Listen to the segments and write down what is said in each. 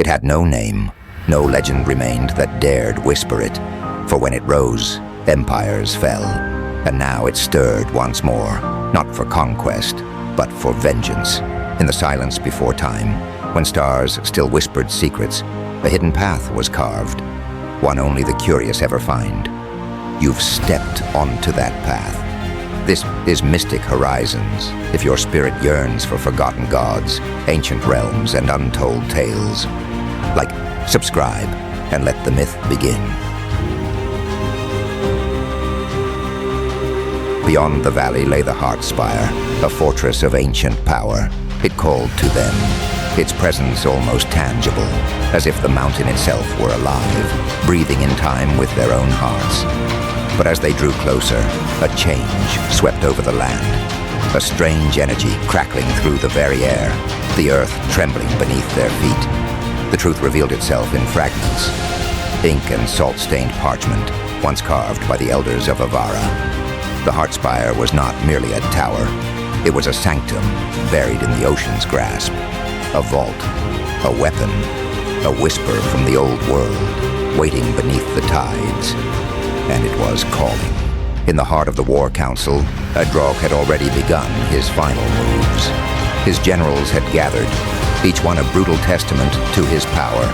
It had no name, no legend remained that dared whisper it, for when it rose, empires fell, and now it stirred once more, not for conquest, but for vengeance. In the silence before time, when stars still whispered secrets, a hidden path was carved, one only the curious ever find. You've stepped onto that path. This is Mystic Horizons, if your spirit yearns for forgotten gods, ancient realms, and untold tales. Like, subscribe, and let the myth begin. Beyond the valley lay the Heartspire, a fortress of ancient power. It called to them, its presence almost tangible, as if the mountain itself were alive, breathing in time with their own hearts. But as they drew closer, a change swept over the land, a strange energy crackling through the very air, the earth trembling beneath their feet. The truth revealed itself in fragments, ink and salt-stained parchment, once carved by the elders of Eira. The Heartspire was not merely a tower. It was a sanctum buried in the ocean's grasp, a vault, a weapon, a whisper from the old world, waiting beneath the tides. And it was calling. In the heart of the War Council, a Drog had already begun his final moves. His generals had gathered, each one a brutal testament to his power.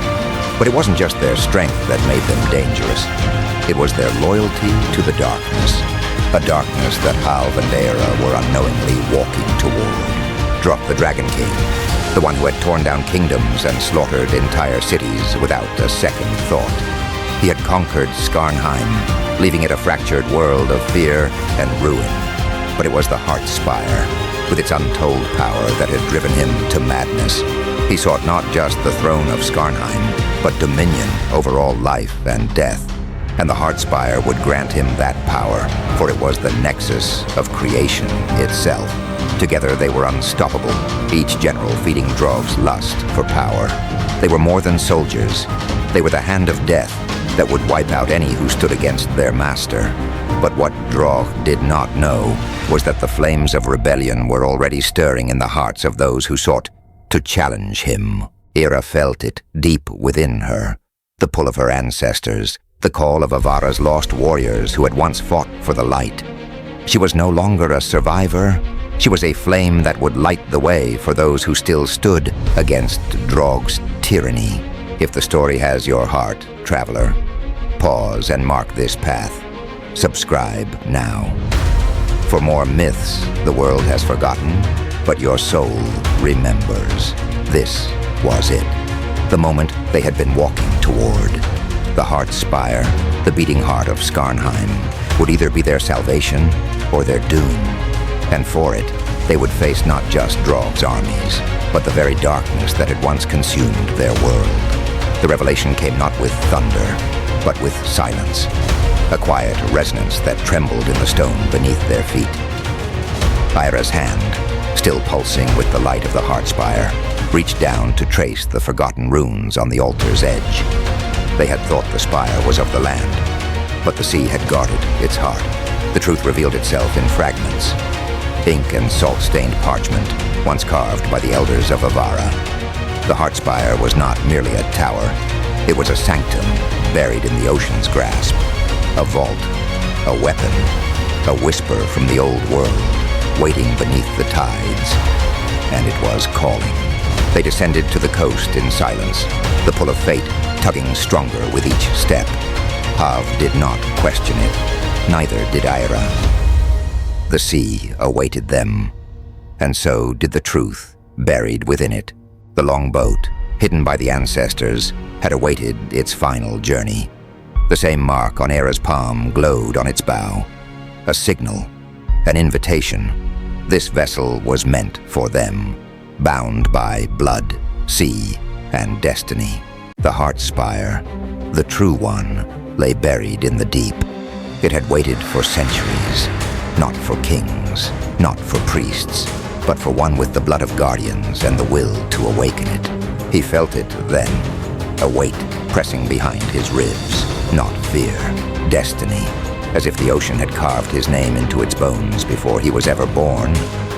But it wasn't just their strength that made them dangerous. It was their loyalty to the darkness. A darkness that Halv and Eira were unknowingly walking toward. Drog the Dragon King, the one who had torn down kingdoms and slaughtered entire cities without a second thought. He had conquered Skarnheim, leaving it a fractured world of fear and ruin. But it was the Heartspire, with its untold power, that had driven him to madness. He sought not just the throne of Skarnheim, but dominion over all life and death. And the Heartspire would grant him that power, for it was the nexus of creation itself. Together they were unstoppable, each general feeding Drog's lust for power. They were more than soldiers. They were the hand of death that would wipe out any who stood against their master. But what Drog did not know was that the flames of rebellion were already stirring in the hearts of those who sought to challenge him. Eira felt it deep within her, the pull of her ancestors, the call of Eira's lost warriors who had once fought for the light. She was no longer a survivor. She was a flame that would light the way for those who still stood against Drog's tyranny. If the story has your heart, traveler, pause and mark this path. Subscribe now. For more myths the world has forgotten, but your soul remembers. This was it, the moment they had been walking toward. The Heartspire, the beating heart of Skarnheim, would either be their salvation or their doom. And for it, they would face not just Drog's armies, but the very darkness that had once consumed their world. The revelation came not with thunder, but with silence, a quiet resonance that trembled in the stone beneath their feet. Eira's hand, still pulsing with the light of the Heartspire, reached down to trace the forgotten runes on the altar's edge. They had thought the spire was of the land, but the sea had guarded its heart. The truth revealed itself in fragments, ink and salt-stained parchment, once carved by the elders of Eira. The Heartspire was not merely a tower. It was a sanctum buried in the ocean's grasp, a vault, a weapon, a whisper from the old world, waiting beneath the tides. And it was calling. They descended to the coast in silence, the pull of fate tugging stronger with each step. Halv did not question it, neither did Eira. The sea awaited them, and so did the truth buried within it. The longboat, hidden by the ancestors, had awaited its final journey. The same mark on Eira's palm glowed on its bow, a signal, an invitation. This vessel was meant for them, bound by blood, sea, and destiny. The Heartspire, the true one, lay buried in the deep. It had waited for centuries, not for kings, not for priests, but for one with the blood of guardians and the will to awaken it. He felt it then, a weight pressing behind his ribs, not fear, destiny, as if the ocean had carved his name into its bones before he was ever born.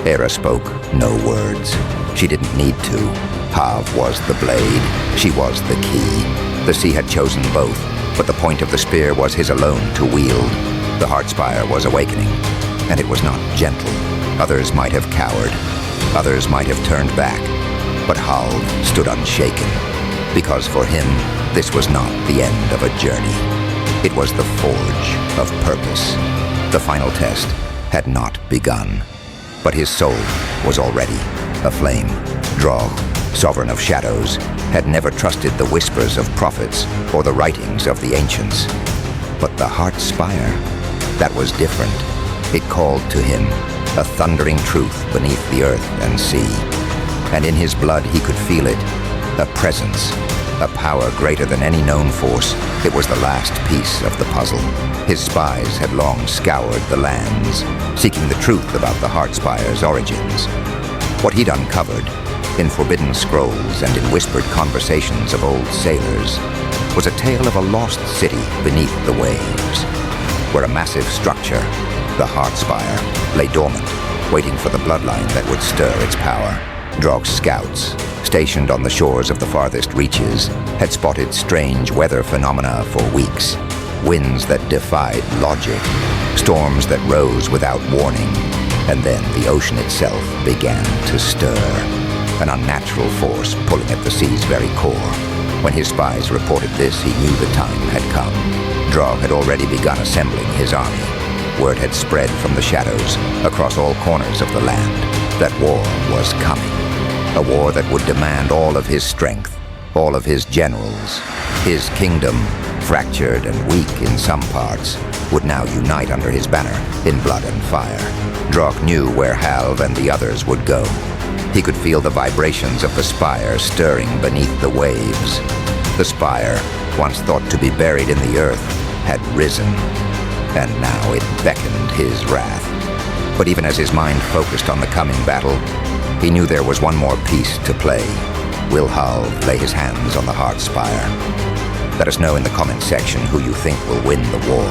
Eira spoke no words. She didn't need to. Halv was the blade, she was the key. The sea had chosen both, but the point of the spear was his alone to wield. The Heartspire was awakening, and it was not gentle. Others might have cowered, others might have turned back, but Halv stood unshaken, because for him, this was not the end of a journey. It was the forge of purpose. The final test had not begun, but his soul was already aflame. Drog, sovereign of shadows, had never trusted the whispers of prophets or the writings of the ancients. But the Heartspire, that was different. It called to him a thundering truth beneath the earth and sea. And in his blood he could feel it, a presence, a power greater than any known force. It was the last piece of the puzzle. His spies had long scoured the lands, seeking the truth about the Heartspire's origins. What he'd uncovered, in forbidden scrolls and in whispered conversations of old sailors, was a tale of a lost city beneath the waves, where a massive structure, the Heartspire, lay dormant, waiting for the bloodline that would stir its power. Drog's scouts, stationed on the shores of the farthest reaches, had spotted strange weather phenomena for weeks. Winds that defied logic, storms that rose without warning, and then the ocean itself began to stir, an unnatural force pulling at the sea's very core. When his spies reported this, he knew the time had come. Drog had already begun assembling his army. Word had spread from the shadows across all corners of the land that war was coming. A war that would demand all of his strength, all of his generals. His kingdom, fractured and weak in some parts, would now unite under his banner in blood and fire. Drog knew where Halv and the others would go. He could feel the vibrations of the spire stirring beneath the waves. The spire, once thought to be buried in the earth, had risen, and now it beckoned his wrath. But even as his mind focused on the coming battle, he knew there was one more piece to play. Will Halv lay his hands on the Heartspire? Let us know in the comment section who you think will win the war.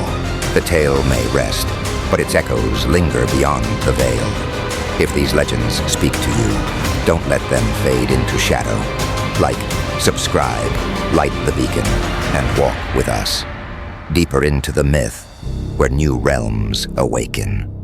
The tale may rest, but its echoes linger beyond the veil. If these legends speak to you, don't let them fade into shadow. Like, subscribe, light the beacon, and walk with us deeper into the myth where new realms awaken.